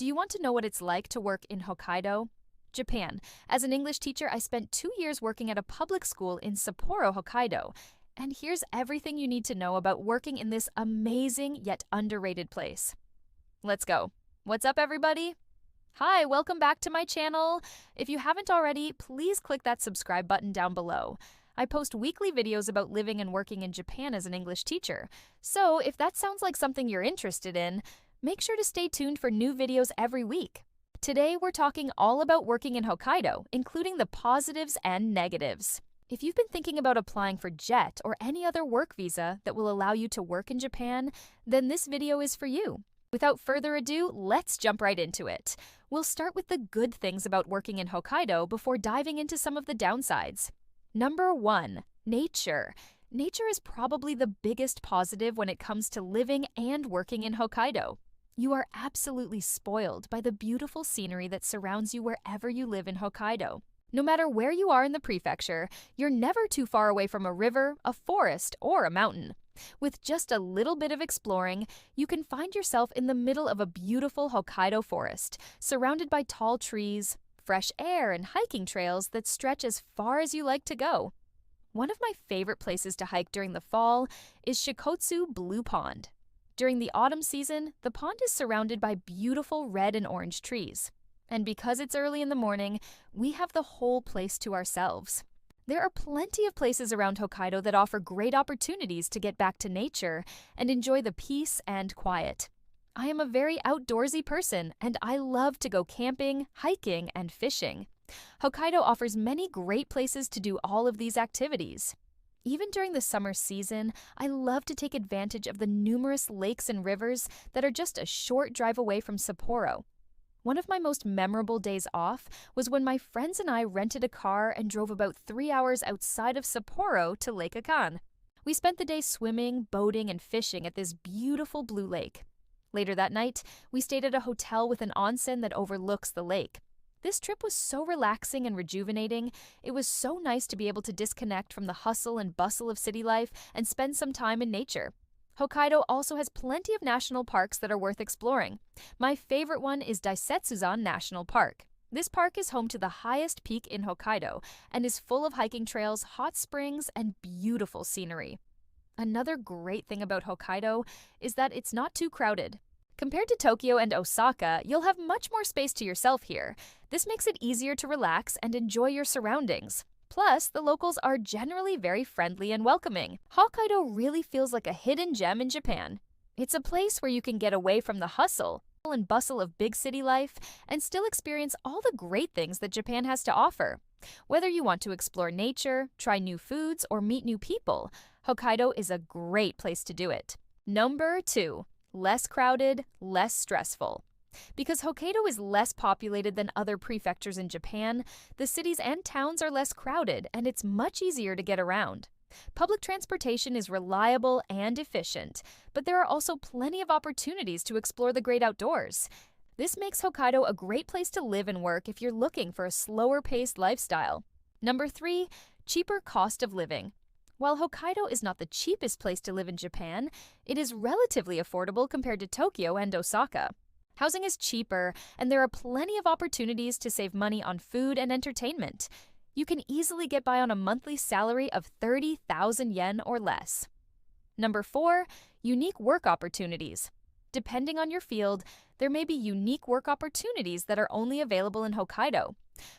Do you want to know what it's like to work in Hokkaido, Japan? As an English teacher, I spent 2 years working at a public school in Sapporo, Hokkaido. And here's everything you need to know about working in this amazing yet underrated place. Let's go. What's up, everybody? Hi, welcome back to my channel. If you haven't already, please click that subscribe button down below. I post weekly videos about living and working in Japan as an English teacher. So if that sounds like something you're interested in, make sure to stay tuned for new videos every week. Today, we're talking all about working in Hokkaido, including the positives and negatives. If you've been thinking about applying for JET or any other work visa that will allow you to work in Japan, then this video is for you. Without further ado, let's jump right into it. We'll start with the good things about working in Hokkaido before diving into some of the downsides. Number 1, nature. Nature is probably the biggest positive when it comes to living and working in Hokkaido. You are absolutely spoiled by the beautiful scenery that surrounds you wherever you live in Hokkaido. No matter where you are in the prefecture, you're never too far away from a river, a forest, or a mountain. With just a little bit of exploring, you can find yourself in the middle of a beautiful Hokkaido forest, surrounded by tall trees, fresh air, and hiking trails that stretch as far as you like to go. One of my favorite places to hike during the fall is Shikotsu Blue Pond. During the autumn season, the pond is surrounded by beautiful red and orange trees. And because it's early in the morning, we have the whole place to ourselves. There are plenty of places around Hokkaido that offer great opportunities to get back to nature and enjoy the peace and quiet. I am a very outdoorsy person, and I love to go camping, hiking, and fishing. Hokkaido offers many great places to do all of these activities. Even during the summer season, I love to take advantage of the numerous lakes and rivers that are just a short drive away from Sapporo. One of my most memorable days off was when my friends and I rented a car and drove about 3 hours outside of Sapporo to Lake Akan. We spent the day swimming, boating, and fishing at this beautiful blue lake. Later that night, we stayed at a hotel with an onsen that overlooks the lake. This trip was so relaxing and rejuvenating. It was so nice to be able to disconnect from the hustle and bustle of city life and spend some time in nature. Hokkaido also has plenty of national parks that are worth exploring. My favorite one is Daisetsuzan National Park. This park is home to the highest peak in Hokkaido and is full of hiking trails, hot springs, and beautiful scenery. Another great thing about Hokkaido is that it's not too crowded. Compared to Tokyo and Osaka, you'll have much more space to yourself here. This makes it easier to relax and enjoy your surroundings. Plus, the locals are generally very friendly and welcoming. Hokkaido really feels like a hidden gem in Japan. It's a place where you can get away from the hustle and bustle of big city life and still experience all the great things that Japan has to offer. Whether you want to explore nature, try new foods, or meet new people, Hokkaido is a great place to do it. Number 2. Less crowded, less stressful. Because Hokkaido is less populated than other prefectures in Japan, the cities and towns are less crowded and it's much easier to get around. Public transportation is reliable and efficient, but there are also plenty of opportunities to explore the great outdoors. This makes Hokkaido a great place to live and work if you're looking for a slower-paced lifestyle. Number 3, cheaper cost of living. While Hokkaido is not the cheapest place to live in Japan, it is relatively affordable compared to Tokyo and Osaka. Housing is cheaper, and there are plenty of opportunities to save money on food and entertainment. You can easily get by on a monthly salary of 30,000 yen or less. Number 4, unique work opportunities. Depending on your field, there may be unique work opportunities that are only available in Hokkaido.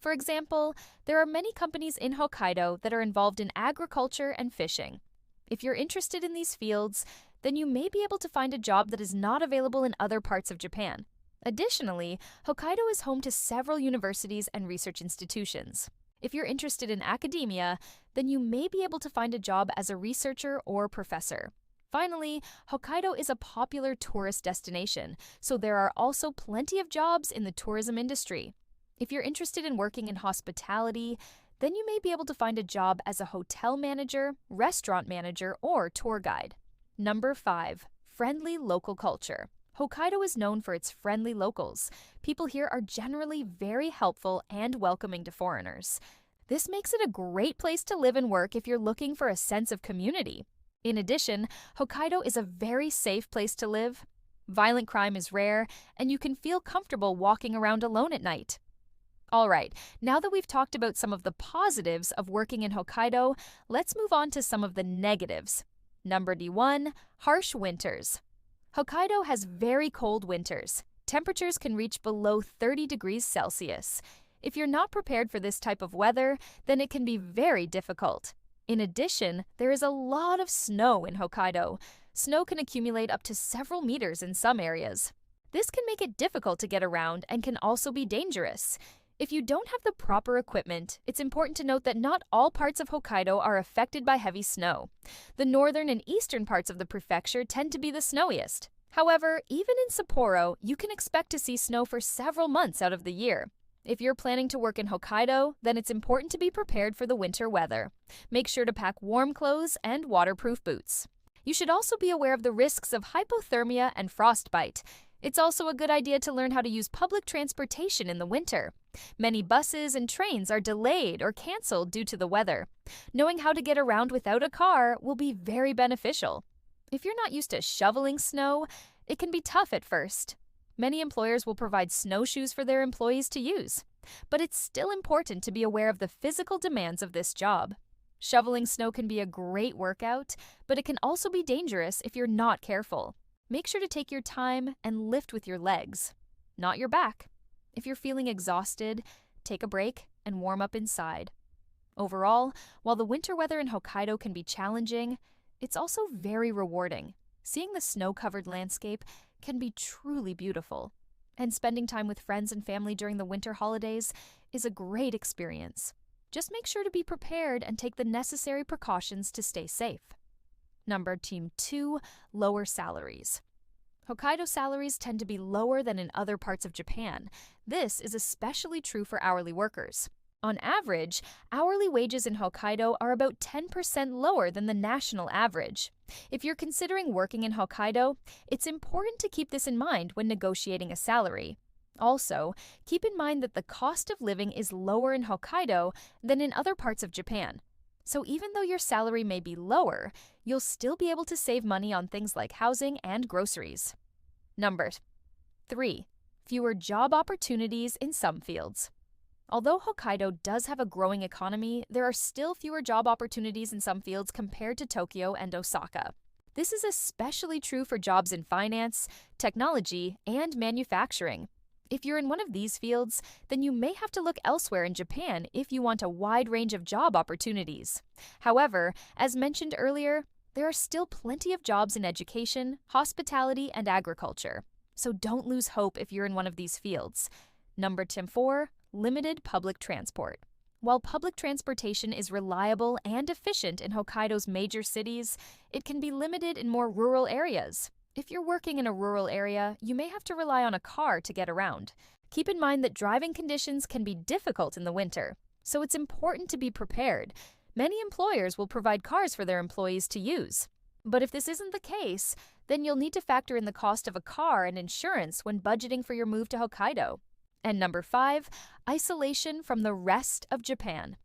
For example, there are many companies in Hokkaido that are involved in agriculture and fishing. If you're interested in these fields, then you may be able to find a job that is not available in other parts of Japan. Additionally, Hokkaido is home to several universities and research institutions. If you're interested in academia, then you may be able to find a job as a researcher or professor. Finally, Hokkaido is a popular tourist destination, so there are also plenty of jobs in the tourism industry. If you're interested in working in hospitality, then you may be able to find a job as a hotel manager, restaurant manager, or tour guide. Number 5, friendly local culture. Hokkaido is known for its friendly locals. People here are generally very helpful and welcoming to foreigners. This makes it a great place to live and work if you're looking for a sense of community. In addition, Hokkaido is a very safe place to live. Violent crime is rare, and you can feel comfortable walking around alone at night. Alright, now that we've talked about some of the positives of working in Hokkaido, let's move on to some of the negatives. Number D1, harsh winters. Hokkaido has very cold winters. Temperatures can reach below 30 degrees Celsius. If you're not prepared for this type of weather, then it can be very difficult. In addition, there is a lot of snow in Hokkaido. Snow can accumulate up to several meters in some areas. This can make it difficult to get around and can also be dangerous. If you don't have the proper equipment, it's important to note that not all parts of Hokkaido are affected by heavy snow. The northern and eastern parts of the prefecture tend to be the snowiest. However, even in Sapporo, you can expect to see snow for several months out of the year. If you're planning to work in Hokkaido, then it's important to be prepared for the winter weather. Make sure to pack warm clothes and waterproof boots. You should also be aware of the risks of hypothermia and frostbite. It's also a good idea to learn how to use public transportation in the winter. Many buses and trains are delayed or canceled due to the weather. Knowing how to get around without a car will be very beneficial. If you're not used to shoveling snow, it can be tough at first. Many employers will provide snowshoes for their employees to use. But it's still important to be aware of the physical demands of this job. Shoveling snow can be a great workout, but it can also be dangerous if you're not careful. Make sure to take your time and lift with your legs, not your back. If you're feeling exhausted, take a break and warm up inside. Overall, while the winter weather in Hokkaido can be challenging, it's also very rewarding. Seeing the snow-covered landscape can be truly beautiful. And spending time with friends and family during the winter holidays is a great experience. Just make sure to be prepared and take the necessary precautions to stay safe. Number 2, lower salaries. Hokkaido salaries tend to be lower than in other parts of Japan. This is especially true for hourly workers. On average, hourly wages in Hokkaido are about 10% lower than the national average. If you're considering working in Hokkaido, it's important to keep this in mind when negotiating a salary. Also, keep in mind that the cost of living is lower in Hokkaido than in other parts of Japan. So even though your salary may be lower, you'll still be able to save money on things like housing and groceries. Number 3, fewer job opportunities in some fields. Although Hokkaido does have a growing economy, there are still fewer job opportunities in some fields compared to Tokyo and Osaka. This is especially true for jobs in finance, technology, and manufacturing. If you're in one of these fields, then you may have to look elsewhere in Japan if you want a wide range of job opportunities. However, as mentioned earlier, there are still plenty of jobs in education, hospitality, and agriculture. So don't lose hope if you're in one of these fields. Number 4, limited public transport. While public transportation is reliable and efficient in Hokkaido's major cities, it can be limited in more rural areas. If you're working in a rural area, you may have to rely on a car to get around. Keep in mind that driving conditions can be difficult in the winter, so it's important to be prepared. Many employers will provide cars for their employees to use. But if this isn't the case, then you'll need to factor in the cost of a car and insurance when budgeting for your move to Hokkaido. And number 5, isolation from the rest of Japan.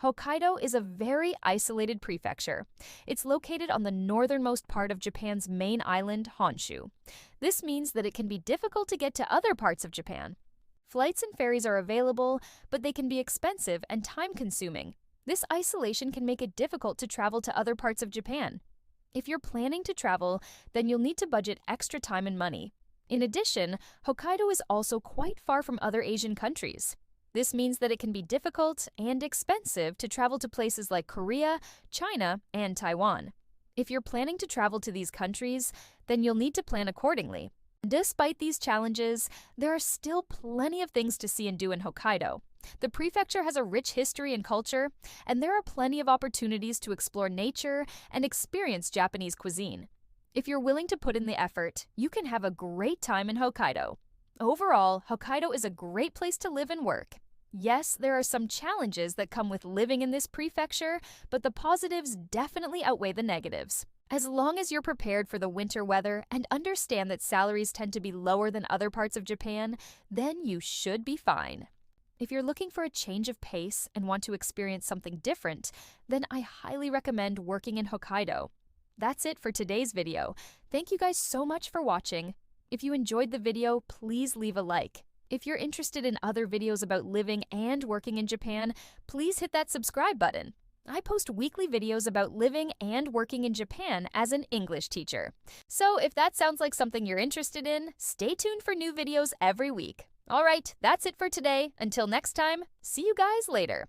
Hokkaido is a very isolated prefecture. It's located on the northernmost part of Japan's main island, Honshu. This means that it can be difficult to get to other parts of Japan. Flights and ferries are available, but they can be expensive and time-consuming. This isolation can make it difficult to travel to other parts of Japan. If you're planning to travel, then you'll need to budget extra time and money. In addition, Hokkaido is also quite far from other Asian countries. This means that it can be difficult and expensive to travel to places like Korea, China, and Taiwan. If you're planning to travel to these countries, then you'll need to plan accordingly. Despite these challenges, there are still plenty of things to see and do in Hokkaido. The prefecture has a rich history and culture, and there are plenty of opportunities to explore nature and experience Japanese cuisine. If you're willing to put in the effort, you can have a great time in Hokkaido. Overall, Hokkaido is a great place to live and work. Yes, there are some challenges that come with living in this prefecture, but the positives definitely outweigh the negatives. As long as you're prepared for the winter weather and understand that salaries tend to be lower than other parts of Japan, then you should be fine. If you're looking for a change of pace and want to experience something different, then I highly recommend working in Hokkaido. That's it for today's video. Thank you guys so much for watching. If you enjoyed the video, please leave a like. If you're interested in other videos about living and working in Japan, please hit that subscribe button. I post weekly videos about living and working in Japan as an English teacher. So if that sounds like something you're interested in, stay tuned for new videos every week. All right, that's it for today. Until next time, see you guys later.